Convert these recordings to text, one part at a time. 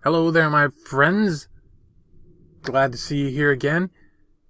Hello there, my friends. Glad to see you here again.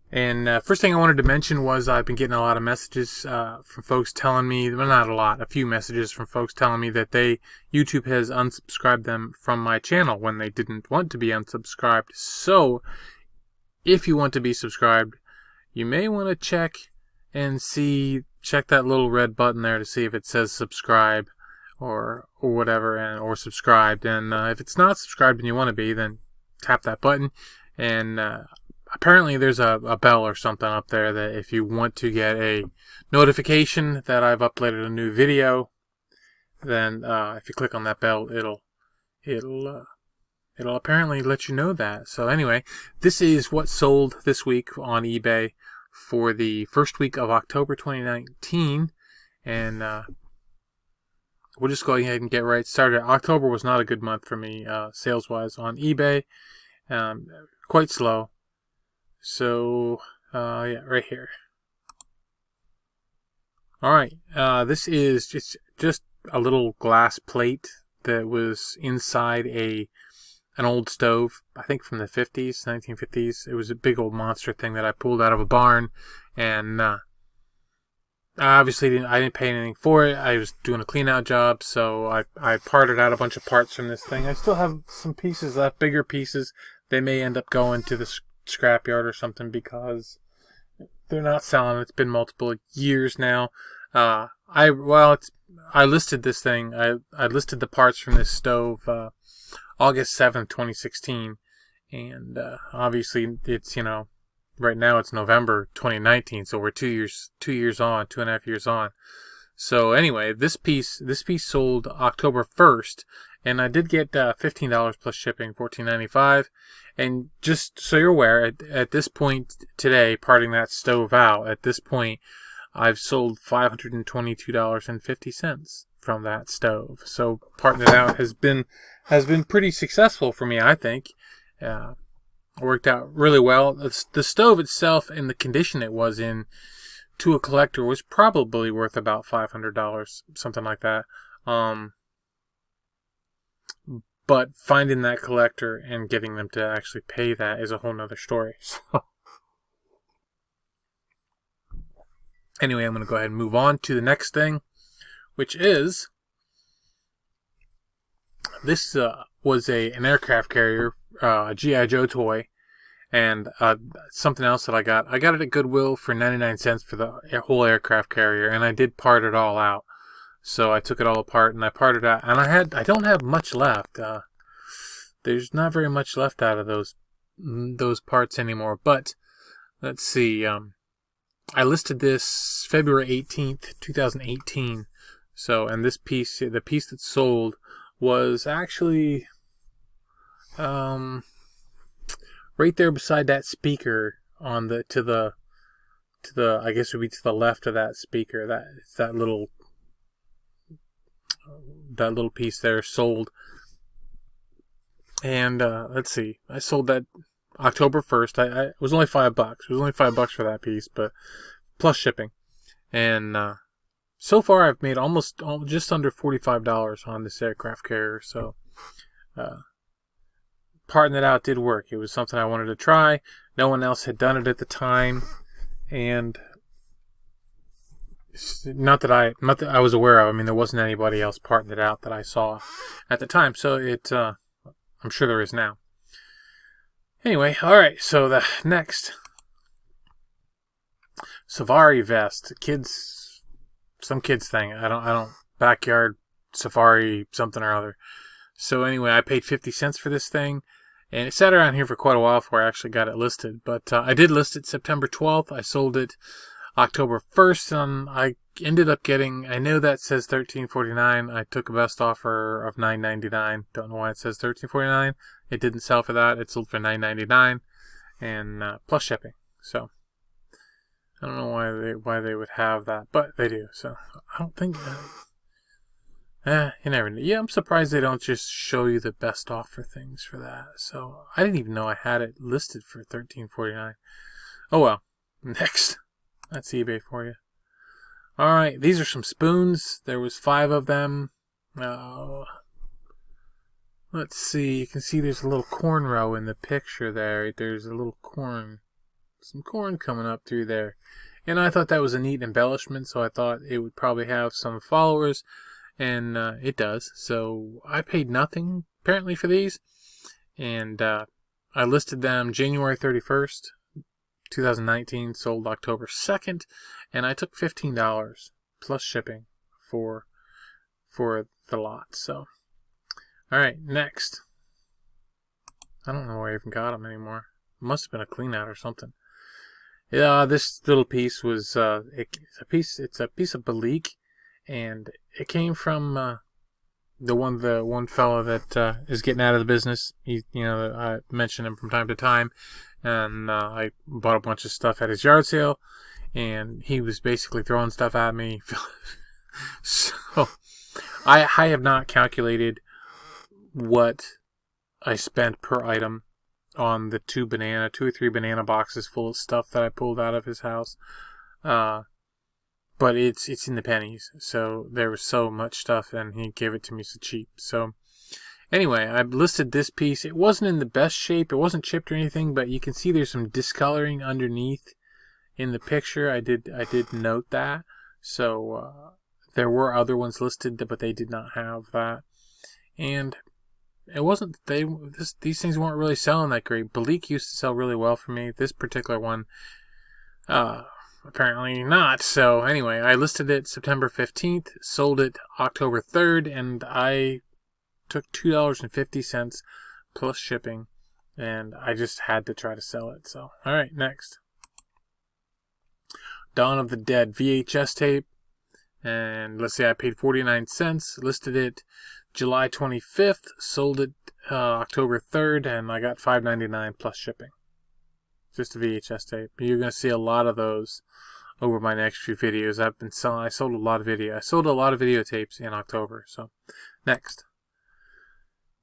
And first thing I wanted to mention was I've been getting a lot of messages from folks telling me, well, not a lot, a few messages from folks telling me that YouTube has unsubscribed them from my channel when they didn't want to be unsubscribed. So, if you want to be subscribed, you may want to check that little red button there to see if it says subscribe or whatever, or subscribed. And if it's not subscribed and you want to be, then tap that button. And apparently there's a bell or something up there that if you want to get a notification that I've uploaded a new video, then if you click on that bell, it'll apparently let you know that. So anyway, this is what sold this week on eBay for the first week of October 2019, and we'll just go ahead and get right started. October was not a good month for me sales-wise on eBay. Quite slow. So, yeah, right here. Alright, this is just a little glass plate that was inside an old stove, I think from the 50s, 1950s. It was a big old monster thing that I pulled out of a barn, and obviously I didn't pay anything for it. I was doing a clean out job, so I parted out a bunch of parts from this thing. I still have some pieces left, bigger pieces. They may end up going to the scrapyard or something because they're not selling. It's been multiple years now. I listed this thing. I listed the parts from this stove August 7th, 2016, and obviously it's, right now it's November 2019, so we're 2 years on, 2.5 years on. So anyway, this piece sold October 1st, and I did get $15 plus shipping, $14.95. And just so you're aware, at this point today, parting that stove out, at this point, I've sold $522.50 from that stove. So parting it out has been pretty successful for me, I think. Worked out really well. The stove itself and the condition it was in to a collector was probably worth about $500, something like that. But finding that collector and getting them to actually pay that is a whole nother story. So anyway, I'm going to go ahead and move on to the next thing, which is this was an aircraft carrier, a G.I. Joe toy, and something else that I got. I got it at Goodwill for 99 cents for the whole aircraft carrier, and I did part it all out. So I took it all apart and I parted out, and I don't have much left. There's not very much left out of those parts anymore. But let's see. I listed this February 18th, 2018. So, and the piece that sold was actually right there beside that speaker to the I guess it would be to the left of that speaker. That little piece there sold. And let's see, I sold that October 1st. It was only $5. It was only $5 for that piece, but plus shipping. And so far I've made just under $45 on this aircraft carrier. So parting it out did work. It was something I wanted to try. No one else had done it at the time, and not that I was aware of. I mean, there wasn't anybody else parting it out that I saw at the time. So I'm sure there is now. Anyway, all right. So the next, Suvari Vest, some kids thing. I don't backyard safari something or other. So anyway, I paid 50 cents for this thing, and it sat around here for quite a while before I actually got it listed. But I did list it September 12th. I sold it October 1st, and I ended up getting, I know that says $13.49. I took a best offer of $9.99. Don't know why it says $13.49. It didn't sell for that. It sold for $9.99 and plus shipping. So I don't know why they would have that, but they do. So I don't think you never know. Yeah, I'm surprised they don't just show you the best offer things for that. So I didn't even know I had it listed for $13.49. Oh well. Next. That's eBay for you. Alright, these are some spoons. There was 5 of them. Let's see. You can see there's a little corn row in the picture there. There's a little corn, some corn coming up through there. And I thought that was a neat embellishment, so I thought it would probably have some followers, and it does. So I paid nothing, apparently, for these, and I listed them January 31st, 2019, sold October 2nd, and I took $15 plus shipping for the lot. So, all right, next. I don't know where I even got them anymore. It must have been a clean out or something. Yeah, this little piece was it's a piece of Belleek, and it came from the one fellow that is getting out of the business. I mention him from time to time, and I bought a bunch of stuff at his yard sale, and he was basically throwing stuff at me. So I have not calculated what I spent per item on the two or three banana boxes full of stuff that I pulled out of his house. But it's in the pennies. So there was so much stuff, and he gave it to me so cheap. So anyway, I listed this piece. It wasn't in the best shape. It wasn't chipped or anything, but you can see there's some discoloring underneath in the picture. I did note that. So there were other ones listed, but they did not have that. And it wasn't these things weren't really selling that great. Belleek used to sell really well for me. This particular one, apparently not. So anyway, I listed it September 15th, sold it October 3rd, and I took $2.50 plus shipping, and I just had to try to sell it. So all right, next. Dawn of the Dead VHS tape, and let's say I paid 49 cents, listed it July 25th, sold it October 3rd, and I got $5.99 plus shipping. Just a VHS tape. You're going to see a lot of those over my next few videos. I sold a lot of videotapes in October. So, next.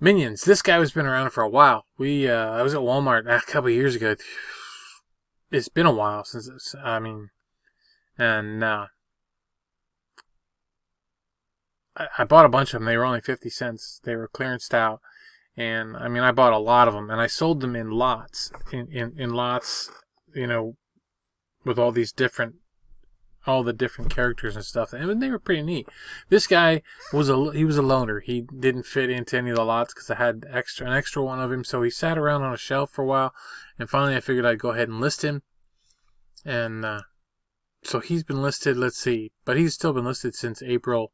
Minions. This guy has been around for a while. I was at Walmart a couple of years ago. It's been a while since I bought a bunch of them. They were only 50 cents. They were clearanced out. And, I bought a lot of them. And I sold them in lots. In lots, with all the different characters and stuff. And they were pretty neat. This guy was a loner. He didn't fit into any of the lots because I had an extra one of him. So he sat around on a shelf for a while. And finally I figured I'd go ahead and list him. And so he's been listed, let's see. But he's still been listed since April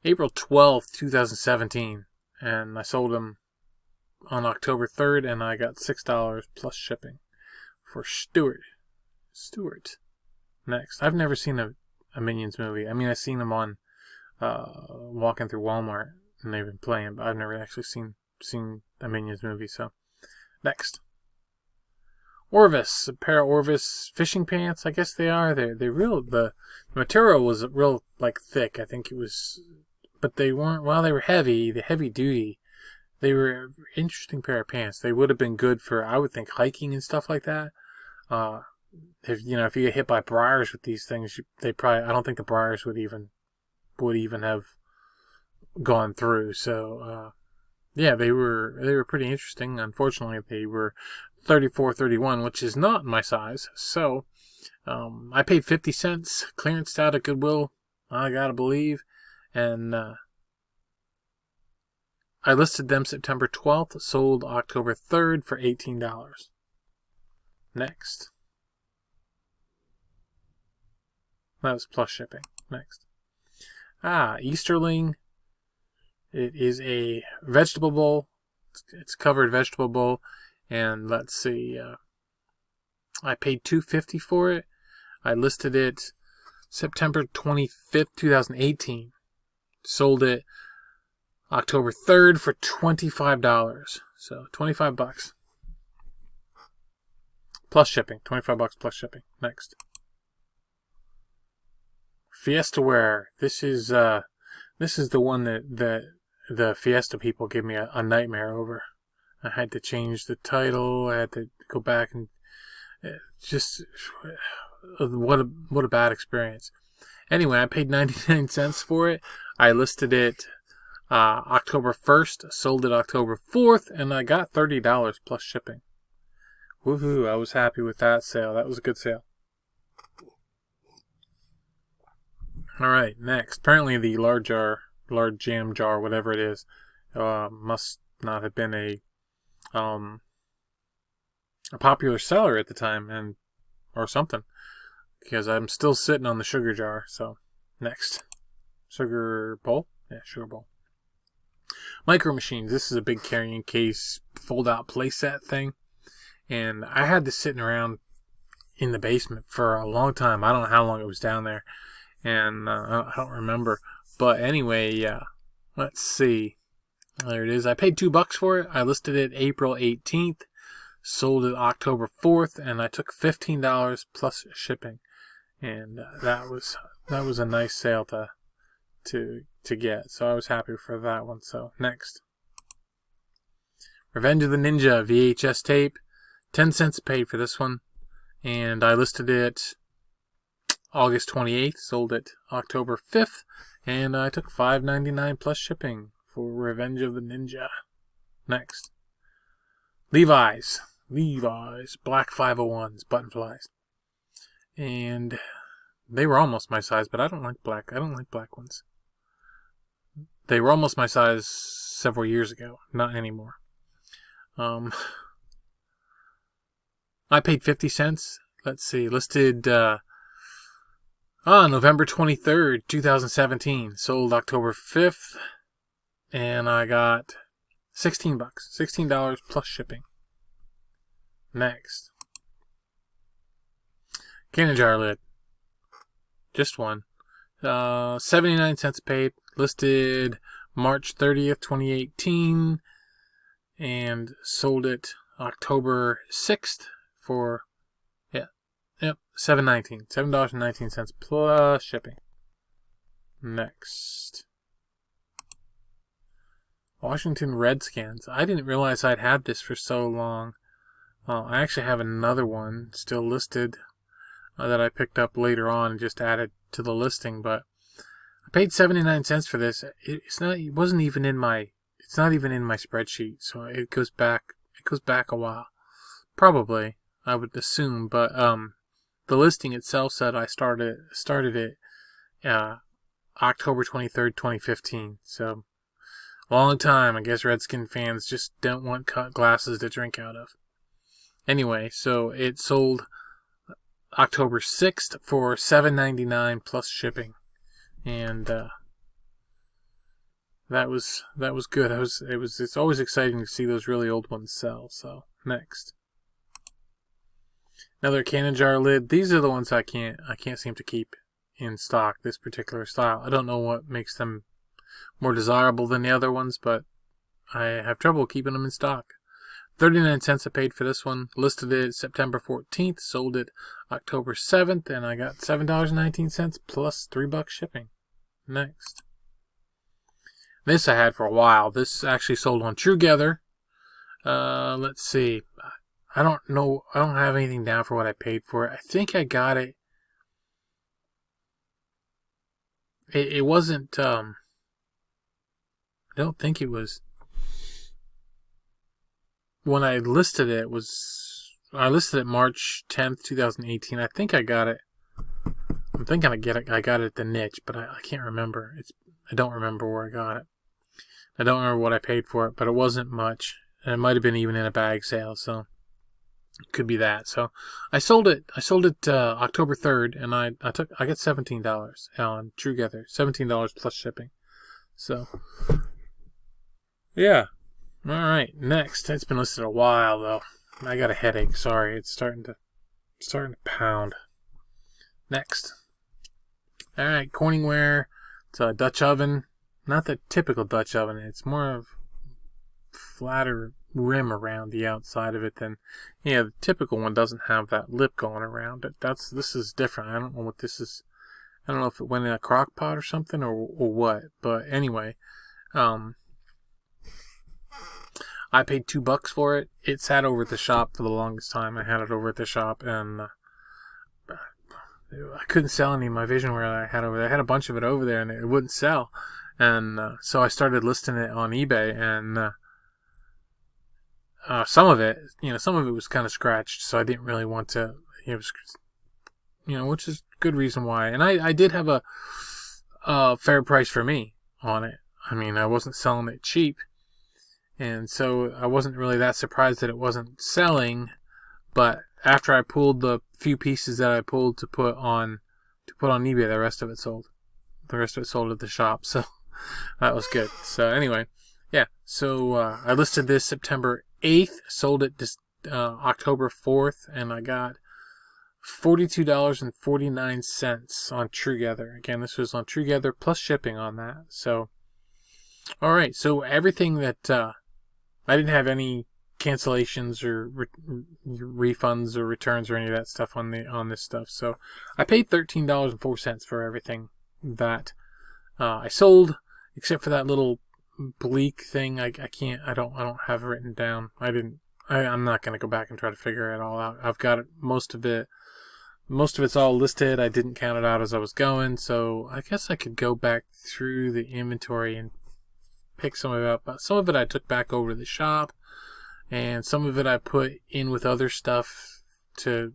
12th, 2017, and I sold them on October 3rd, and I got $6 plus shipping for Stewart. Next. I've never seen a Minions movie. I've seen them on walking through Walmart, and they've been playing, but I've never actually seen a Minions movie. So, next. Orvis, a pair of Orvis fishing pants. I guess they are. They're real. The material was real thick. I think it was. But they weren't, they were heavy, heavy duty. They were an interesting pair of pants. They would have been good for, I would think, hiking and stuff like that. If you get hit by briars with these things, I don't think the briars would even have gone through. So, they were pretty interesting. Unfortunately, they were 34-31, which is not my size. So, I paid 50 cents, clearanced out at Goodwill, I gotta believe. And I listed them September 12th, sold October 3rd for $18. Next. That was plus shipping. Next. Easterling. It is a vegetable bowl. It's covered vegetable bowl. And let's see. I paid $2.50 for it. I listed it September 25th, 2018. Sold it October 3rd for $25. So $25 plus shipping. $25 plus shipping. Next. Fiesta wear. This is the one that the Fiesta people gave me a nightmare over. I had to change the title. I had to go back and just what a bad experience. Anyway, I paid 99 cents for it. I listed it October 1st, sold it October 4th, and I got $30 plus shipping. Woohoo, I was happy with that sale. That was a good sale. Alright, next. Apparently the large jam jar, whatever it is, must not have been a popular seller at the time, or something, because I'm still sitting on the sugar jar. So, next. Sugar bowl? Yeah, sugar bowl. Micro Machines. This is a big carrying case, fold-out playset thing. And I had this sitting around in the basement for a long time. I don't know how long it was down there. And I don't remember. But anyway, let's see. There it is. I paid $2 for it. I listed it April 18th. Sold it October 4th. And I took $15 plus shipping. And that was a nice sale to get. So I was happy for that one. So next. Revenge of the Ninja VHS tape. 10 cents paid for this one, and I listed it August 28th, sold it October 5th, and I took $5.99 plus shipping for Revenge of the Ninja. Next. Levi's black 501s, button flies. And they were almost my size, but I don't like black ones. They were almost my size several years ago, not anymore. I paid 50 cents. Let's see. Listed November 23rd, 2017. Sold October 5th. And I got $16. $16 plus shipping. Next. Cannon jar lid. Just one. 79 cents paid. Listed March 30th, 2018. And sold it October 6th. For $7.19. $7.19 plus shipping. Next. Washington Redskins. I didn't realize I'd had this for so long. I actually have another one still listed that I picked up later on and just added to the listing, but I paid 79 cents for this. It's not even in my spreadsheet, so it goes back a while. Probably. I would assume, but the listing itself said I started it October 23rd, 2015. So, long time. I guess Redskin fans just don't want cut glasses to drink out of. Anyway, so it sold October 6th for $7.99 plus shipping, and that was good. It's always exciting to see those really old ones sell. So next. Another cannon jar lid. These are the ones I can't seem to keep in stock, this particular style. I don't know what makes them more desirable than the other ones, but I have trouble keeping them in stock. 39 cents I paid for this one. Listed it September 14th, sold it October 7th, and I got $7.19 plus $3 shipping. Next. This I had for a while. This actually sold on Trugether. Let's see. I don't know. I don't have anything down for what I paid for it. I think I got it. It wasn't. I don't think it was. When I listed it, I listed it March 10th, 2018. I think I got it. I'm thinking I got it at the niche, but I can't remember. I don't remember where I got it. I don't remember what I paid for it, but it wasn't much. And it might have been even in a bag sale, so. Could be that. So I sold it October 3rd, and I got $17 on Trugether. $17 plus shipping. So yeah. Alright, next. It's been listed a while though. I got a headache, sorry. It's starting to pound. Next. Alright, Corningware. It's a Dutch oven. Not the typical Dutch oven. It's more of flatter rim around the outside of it than, the typical one doesn't have that lip going around it. This is different. I don't know what this is. I don't know if it went in a crock pot or something or what, but anyway, I paid $2 for it. It sat over at the shop for the longest time. I had it over at the shop, and I couldn't sell any of my visionware that I had over there. I had a bunch of it over there, and it wouldn't sell. And so I started listing it on eBay, and some of it was kind of scratched, so I didn't really want to. It was, which is good reason why. And I did have a fair price for me on it. I mean, I wasn't selling it cheap, and so I wasn't really that surprised that it wasn't selling. But after I pulled the few pieces that I pulled to put on eBay, the rest of it sold. The rest of it sold at the shop, so that was good. So anyway, yeah. So I listed this September 8th, sold it this October 4th, and I got $42.49 on TrueGether. Again, this was on TrueGether plus shipping on that. So, all right. So everything that I didn't have any cancellations or refunds or returns or any of that stuff on this stuff. So I paid $13.04 for everything that I sold, except for that little Belleek thing. I don't have it written down. I'm not going to go back and try to figure it all out. I've got most of it's all listed. I didn't count it out as I was going, so I guess I could go back through the inventory and pick some of it up. But some of it I took back over to the shop, and some of it I put in with other stuff to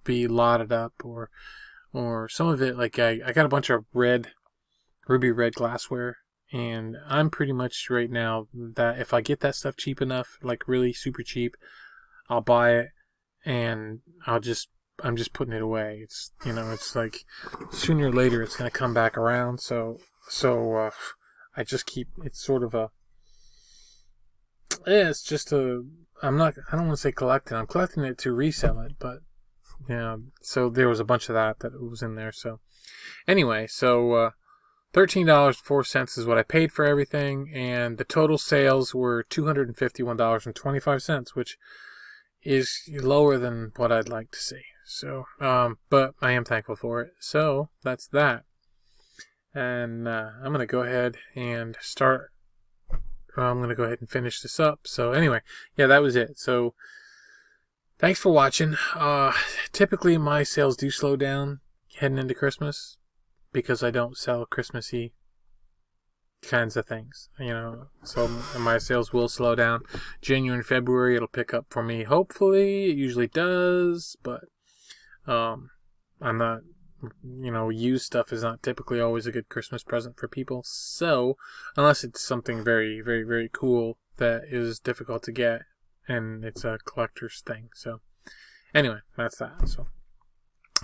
be lotted up, or some of it, like I got a bunch of ruby red glassware, and I'm pretty much right now that if I get that stuff cheap enough, like really super cheap, I'll buy it, and I'm just putting it away. It's it's like sooner or later it's going to come back around. So I just keep, it's sort of it's just I don't want to say collecting. I'm collecting it to resell it, but so there was a bunch of that was in there. So anyway, so $13.04 is what I paid for everything, and the total sales were $251.25, which is lower than what I'd like to see. So, but I am thankful for it. So that's that. And I'm going to go ahead and start. I'm going to go ahead and finish this up. So anyway, yeah, that was it. So thanks for watching. Typically my sales do slow down heading into Christmas because I don't sell Christmassy kinds of things, so my sales will slow down. January and February it'll pick up for me, hopefully. It usually does, but I'm not, used stuff is not typically always a good Christmas present for people, so unless it's something very, very, very cool that is difficult to get and it's a collector's thing. So anyway, that's that. So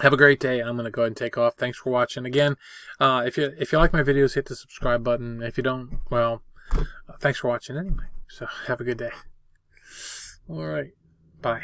have a great day. I'm going to go ahead and take off. Thanks for watching. Again, if you like my videos, hit the subscribe button. If you don't, well, thanks for watching anyway. So have a good day. All right. Bye.